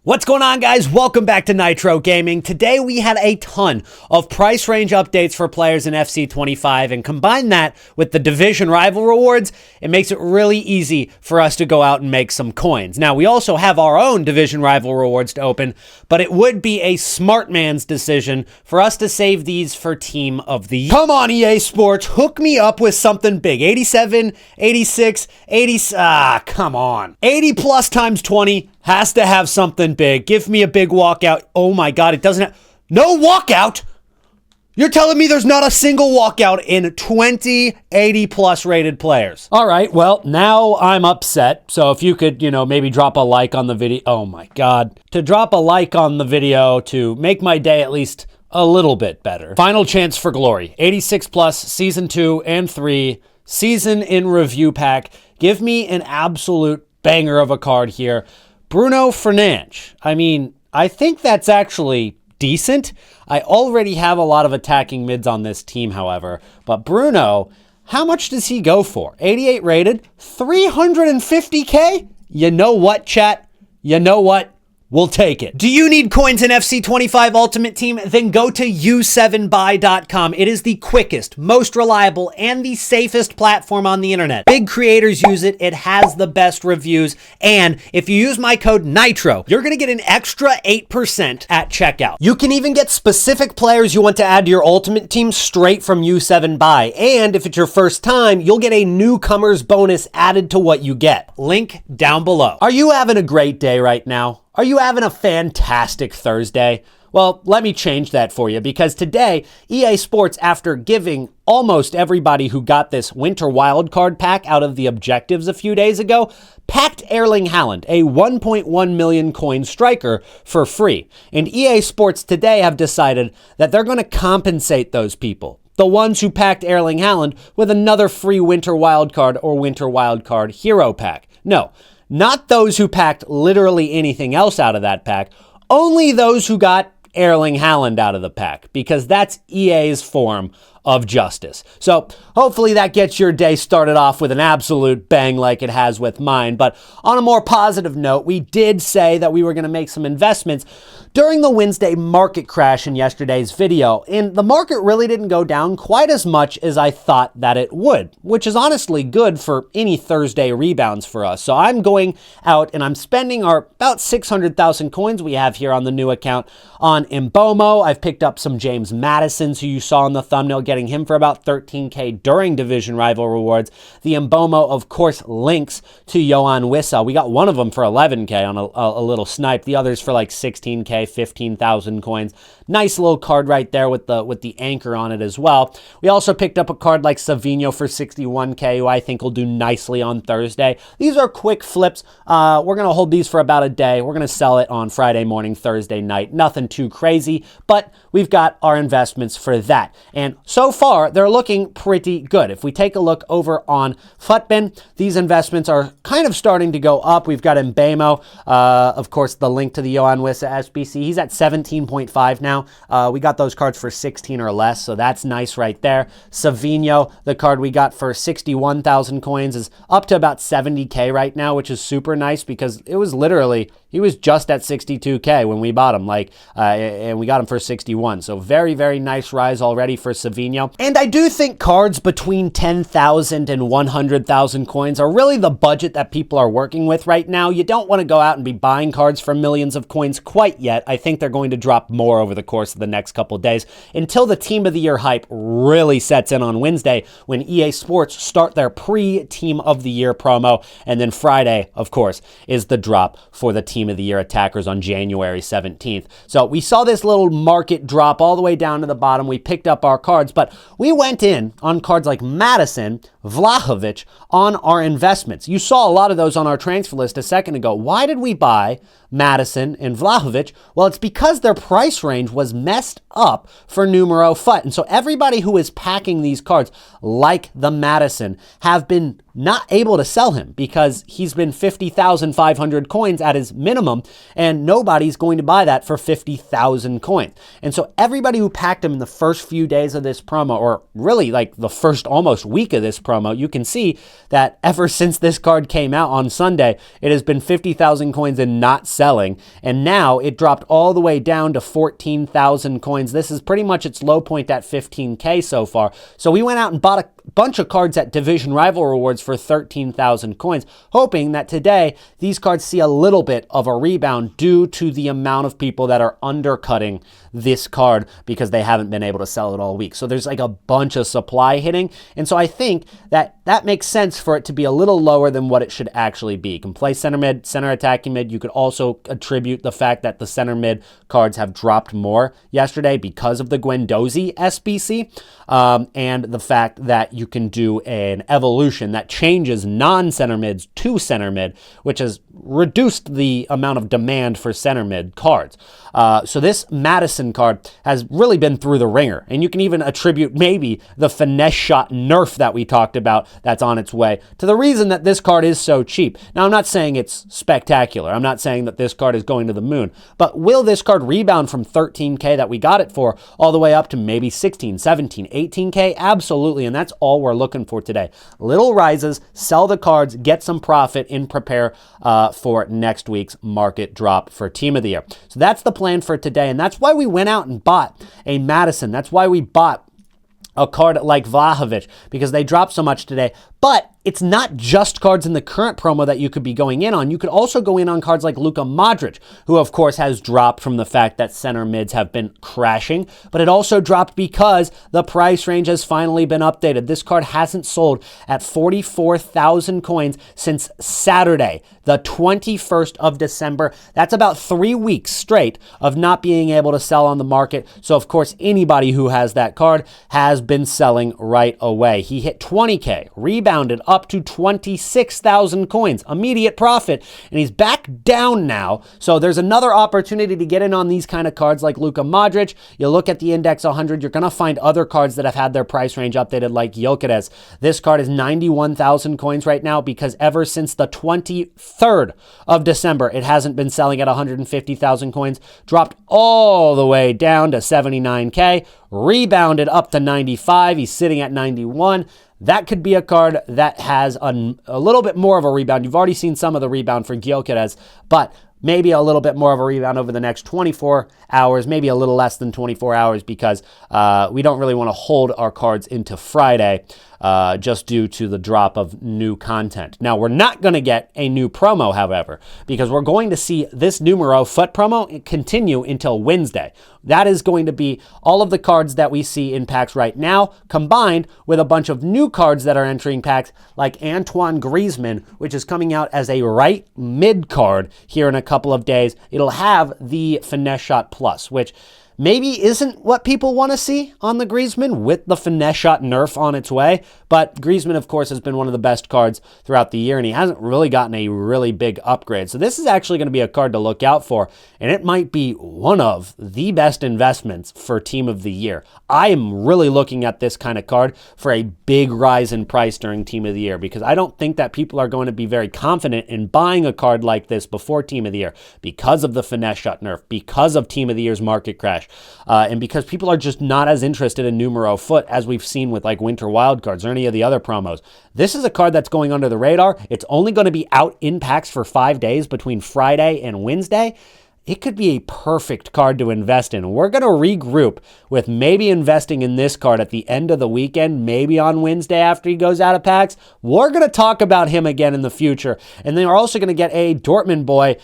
What's going on, guys? Welcome back to Nitro Gaming. Today we had a ton of price range updates for players in FC25, and combine that with the division rival rewards, it makes it really easy for us to go out and make some coins. Now, we also have our own division rival rewards to open, but it would be a smart man's decision for us to save these for Team of the Year. Come on, EA Sports, hook me up with something big. 87, 86, 80, come on. 80 plus times 20 has to have something big. Give me a big walkout. Oh my God, it doesn't have... No walkout? You're telling me there's not a single walkout in 20 80 plus rated players? All right, well, now I'm upset. So if you could, maybe drop a like on the video. Oh my God. To drop a like on the video to make my day at least a little bit better. Final chance for glory. 86 plus, season 2 and 3, season in review pack. Give me an absolute banger of a card here. Bruno Fernandes. I mean, I think that's actually decent. I already have a lot of attacking mids on this team, however. But Bruno, how much does he go for? 88 rated, 350K? You know what, chat? You know what? We'll take it. Do you need coins in FC25 Ultimate Team? Then go to u7buy.com. It is the quickest, most reliable, and the safest platform on the internet. Big creators use it. It has the best reviews. And if you use my code NITRO, you're going to get an extra 8% at checkout. You can even get specific players you want to add to your Ultimate Team straight from u7buy. And if it's your first time, you'll get a newcomer's bonus added to what you get. Link down below. Are you having a great day right now? Are you having a fantastic Thursday? Well, let me change that for you, because today, EA Sports, after giving almost everybody who got this winter wildcard pack out of the objectives a few days ago, packed Erling Haaland, a 1.1 million coin striker, for free. And EA Sports today have decided that they're going to compensate those people, the ones who packed Erling Haaland, with another free winter wildcard or winter wildcard hero pack. No. Not those who packed literally anything else out of that pack, only those who got Erling Haaland out of the pack, because that's EA's form of justice. So hopefully that gets your day started off with an absolute bang like it has with mine. But on a more positive note, we did say that we were going to make some investments during the Wednesday market crash in yesterday's video, and the market really didn't go down quite as much as I thought that it would, which is honestly good for any Thursday rebounds for us. So I'm going out and I'm spending our about 600,000 coins we have here on the new account on Mbomo. I've picked up some James Maddisons, who you saw in the thumbnail, getting him for about 13K during division rival rewards. The Mbomo, of course, links to Yohan Wissa. We got one of them for 11K on a little snipe. The others for like 16K. 15,000 coins. Nice little card right there with the anchor on it as well. We also picked up a card like Savinho for 61K, who I think will do nicely on Thursday. These are quick flips. We're going to hold these for about a day. We're going to sell it on Friday morning, Thursday night. Nothing too crazy, but we've got our investments for that. And so far, they're looking pretty good. If we take a look over on Futbin, these investments are kind of starting to go up. We've got Mbemo, of course, the link to the Yohan Wissa SBC. He's at 17.5 now. We got those cards for 16 or less, so that's nice right there. Savinho, the card we got for 61,000 coins, is up to about 70K right now, which is super nice, because it was literally, he was just at 62K when we bought him, and we got him for 61. So very, very nice rise already for Savinho. And I do think cards between 10,000 and 100,000 coins are really the budget that people are working with right now. You don't want to go out and be buying cards for millions of coins quite yet. I think they're going to drop more over the course of the next couple days until the Team of the Year hype really sets in on Wednesday, when EA Sports start their pre-Team of the Year promo. And then Friday, of course, is the drop for the Team of the Year attackers on January 17th. So we saw this little market drop all the way down to the bottom. We picked up our cards, but we went in on cards like Maddison, Vlahovic on our investments. You saw a lot of those on our transfer list a second ago. Why did we buy Maddison and Vlahovic? Well, it's because their price range was messed up for numero fut. And so everybody who is packing these cards, like the Maddison, have been not able to sell him because he's been 50,500 coins at his minimum, and nobody's going to buy that for 50,000 coins. And so everybody who packed him in the first few days of this promo, or really like the first almost week of this promo, promo, you can see that ever since this card came out on Sunday, it has been 50,000 coins and not selling. And now it dropped all the way down to 14,000 coins. This is pretty much its low point at 15K so far. So we went out and bought a bunch of cards at Division Rival Rewards for 13,000 coins, hoping that today these cards see a little bit of a rebound due to the amount of people that are undercutting this card because they haven't been able to sell it all week. So there's like a bunch of supply hitting. And so I think that makes sense for it to be a little lower than what it should actually be. You can play center mid, center attacking mid. You could also attribute the fact that the center mid cards have dropped more yesterday because of the Guendouzi SBC, and the fact that you can do an evolution that changes non-center mids to center mid, which has reduced the amount of demand for center mid cards. So this Maddison card has really been through the ringer, and you can even attribute maybe the finesse shot nerf that we talked about that's on its way to the reason that this card is so cheap. Now, I'm not saying it's spectacular. I'm not saying that this card is going to the moon, but will this card rebound from 13K that we got it for all the way up to maybe 16, 17, 18K? Absolutely, and that's all we're looking for today. Little rises, sell the cards, get some profit, and prepare for next week's market drop for Team of the Year. So that's the plan for today, and that's why we went out and bought a Maddison. That's why we bought a card like Vlahovic, because they dropped so much today. But it's not just cards in the current promo that you could be going in on. You could also go in on cards like Luka Modric, who of course has dropped from the fact that center mids have been crashing, but it also dropped because the price range has finally been updated. This card hasn't sold at 44,000 coins since Saturday, the 21st of December. That's about 3 weeks straight of not being able to sell on the market. So of course, anybody who has that card has been selling right away. He hit 20K, rebounded up to 26,000 coins, immediate profit, and he's back down now. So there's another opportunity to get in on these kind of cards like Luka Modric. You look at the Index 100, you're going to find other cards that have had their price range updated like Gyökeres. This card is 91,000 coins right now because ever since the 23rd of December, it hasn't been selling at 150,000 coins, dropped all the way down to 79K, rebounded up to 95. He's sitting at 91. That could be a card that has a little bit more of a rebound. You've already seen some of the rebound for Gyökeres, but maybe a little bit more of a rebound over the next 24 hours, maybe a little less than 24 hours because we don't really want to hold our cards into Friday just due to the drop of new content. Now, we're not going to get a new promo, however, because we're going to see this numero foot promo continue until Wednesday. That is going to be all of the cards that we see in packs right now, combined with a bunch of new cards that are entering packs, like Antoine Griezmann, which is coming out as a right mid card here in a couple of days. It'll have the Finesse Shot Plus, which maybe isn't what people want to see on the Griezmann with the Finesse Shot nerf on its way. But Griezmann, of course, has been one of the best cards throughout the year, and he hasn't really gotten a really big upgrade. So this is actually going to be a card to look out for, and it might be one of the best investments for Team of the Year. I am really looking at this kind of card for a big rise in price during Team of the Year because I don't think that people are going to be very confident in buying a card like this before Team of the Year because of the Finesse Shot nerf, because of Team of the Year's market crash. And because people are just not as interested in numero foot as we've seen with like winter wildcards or any of the other promos. This is a card that's going under the radar. It's only going to be out in packs for 5 days between Friday and Wednesday. It could be a perfect card to invest in. We're going to regroup with maybe investing in this card at the end of the weekend, maybe on Wednesday after he goes out of packs. We're going to talk about him again in the future. And then we're also going to get a Dortmund boy,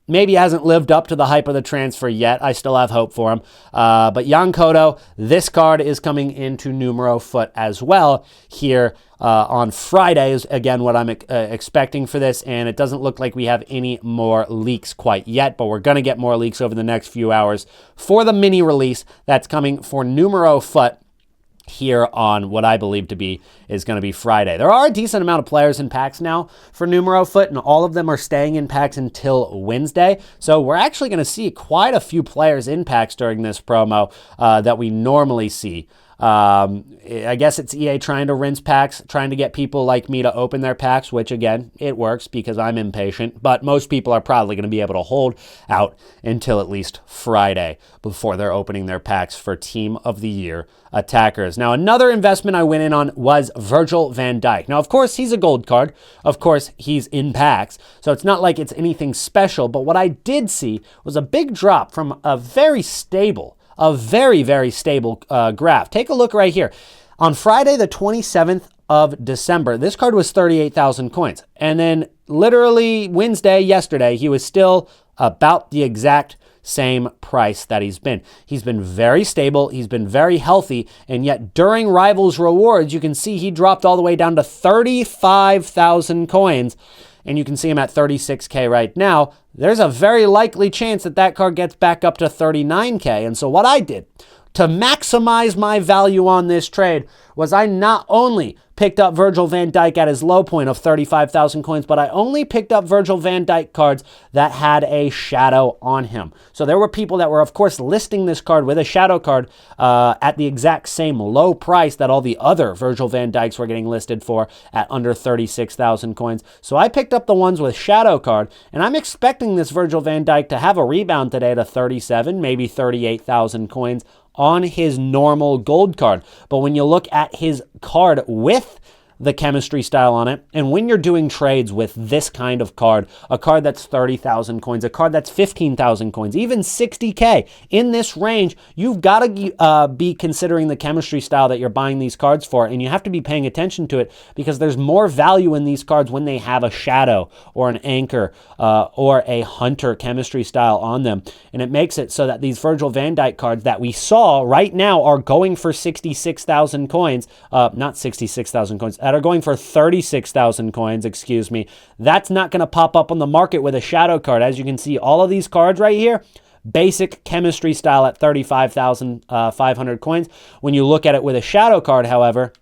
maybe hasn't lived up to the hype of the transfer yet. I still have hope for him. But Jan Koto, this card is coming into numero foot as well here on Friday is, again, what I'm expecting for this. And it doesn't look like we have any more leaks quite yet, but we're going to get more leaks over the next few hours for the mini release that's coming for numero foot here on what I believe to be is going to be Friday. There are a decent amount of players in packs now for numero foot, and all of them are staying in packs until Wednesday. So we're actually going to see quite a few players in packs during this promo that we normally see I guess it's EA trying to rinse packs, trying to get people like me to open their packs, which again, it works because I'm impatient, but most people are probably going to be able to hold out until at least Friday before they're opening their packs for Team of the Year attackers. Now, another investment I went in on was Virgil van Dijk. Now, of course, he's a gold card. Of course, he's in packs, so it's not like it's anything special, but what I did see was a big drop from a very, very stable graph. Take a look right here. On Friday, the 27th of December, this card was 38,000 coins. And then literally Wednesday, yesterday, he was still about the exact same price that he's been. He's been very stable. He's been very healthy. And yet during Rivals Rewards, you can see he dropped all the way down to 35,000 coins. And you can see him at 36K right now. There's a very likely chance that that card gets back up to 39K. And so what I did to maximize my value on this trade was I not only picked up Virgil van Dijk at his low point of 35,000 coins, but I only picked up Virgil van Dijk cards that had a shadow on him. So there were people that were, of course, listing this card with a shadow card at the exact same low price that all the other Virgil van Dijks were getting listed for at under 36,000 coins. So I picked up the ones with shadow card, and I'm expecting this Virgil van Dijk to have a rebound today to 37, maybe 38,000 coins on his normal gold card. But when you look at his card with the chemistry style on it, and when you're doing trades with this kind of card, a card that's 30,000 coins, a card that's 15,000 coins, even 60K, in this range, you've got to be considering the chemistry style that you're buying these cards for, and you have to be paying attention to it because there's more value in these cards when they have a shadow or an anchor or a hunter chemistry style on them. And it makes it so that these Virgil van Dijk cards that we saw right now are going for 66,000 coins, not 66,000 coins, that are going for 36,000 coins, excuse me. That's not going to pop up on the market with a shadow card. As you can see, all of these cards right here, basic chemistry style at 35,500 coins. When you look at it with a shadow card, however,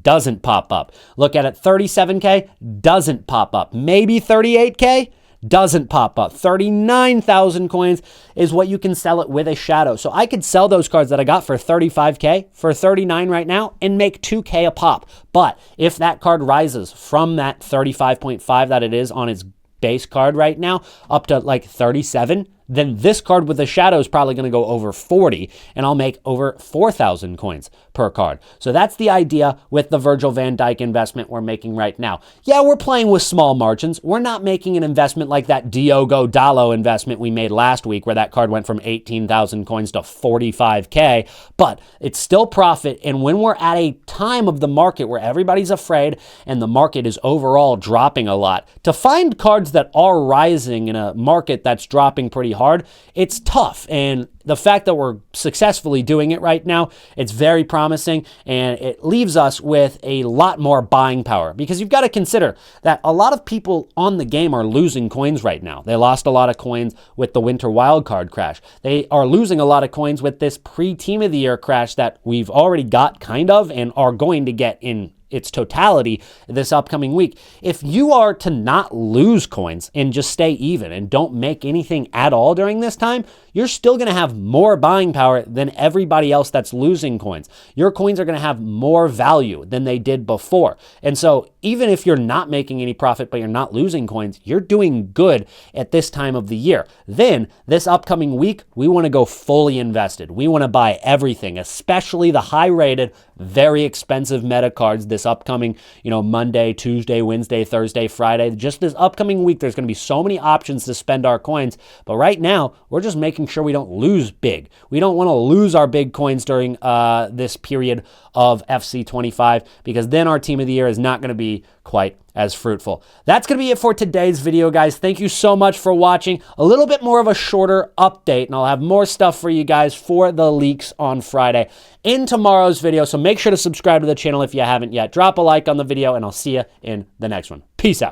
doesn't pop up. Look at it, 37K, doesn't pop up. Maybe 38K, doesn't pop up. 39,000 coins is what you can sell it with a shadow. So I could sell those cards that I got for 35K for 39 right now and make 2K a pop. But if that card rises from that 35.5 that it is on its base card right now up to like 37, then this card with the shadow is probably going to go over 40, and I'll make over 4,000 coins per card. So that's the idea with the Virgil van Dijk investment we're making right now. Yeah, we're playing with small margins. We're not making an investment like that Diogo Dalot investment we made last week where that card went from 18,000 coins to 45K, but it's still profit. And when we're at a time of the market where everybody's afraid and the market is overall dropping a lot, to find cards that are rising in a market that's dropping pretty hard, it's tough. And the fact that we're successfully doing it right now, it's very promising, and it leaves us with a lot more buying power because you've got to consider that a lot of people on the game are losing coins right now. They lost a lot of coins with the winter wildcard crash. They are losing a lot of coins with this pre-team of the year crash that we've already got kind of and are going to get in its totality this upcoming week. If you are to not lose coins and just stay even and don't make anything at all during this time, you're still going to have more buying power than everybody else that's losing coins. Your coins are going to have more value than they did before. And so even if you're not making any profit, but you're not losing coins, you're doing good at this time of the year. Then this upcoming week, we want to go fully invested. We want to buy everything, especially the high-rated, very expensive meta cards this upcoming, Monday, Tuesday, Wednesday, Thursday, Friday. Just this upcoming week, there's going to be so many options to spend our coins. But right now, we're just making sure we don't lose big. We don't want to lose our big coins during this period of FC25 because then our team of the year is not going to be quite as fruitful. That's going to be it for today's video, guys. Thank you so much for watching. A little bit more of a shorter update, and I'll have more stuff for you guys for the leaks on Friday in tomorrow's video. So make sure to subscribe to the channel if you haven't yet. Drop a like on the video, and I'll see you in the next one. Peace out.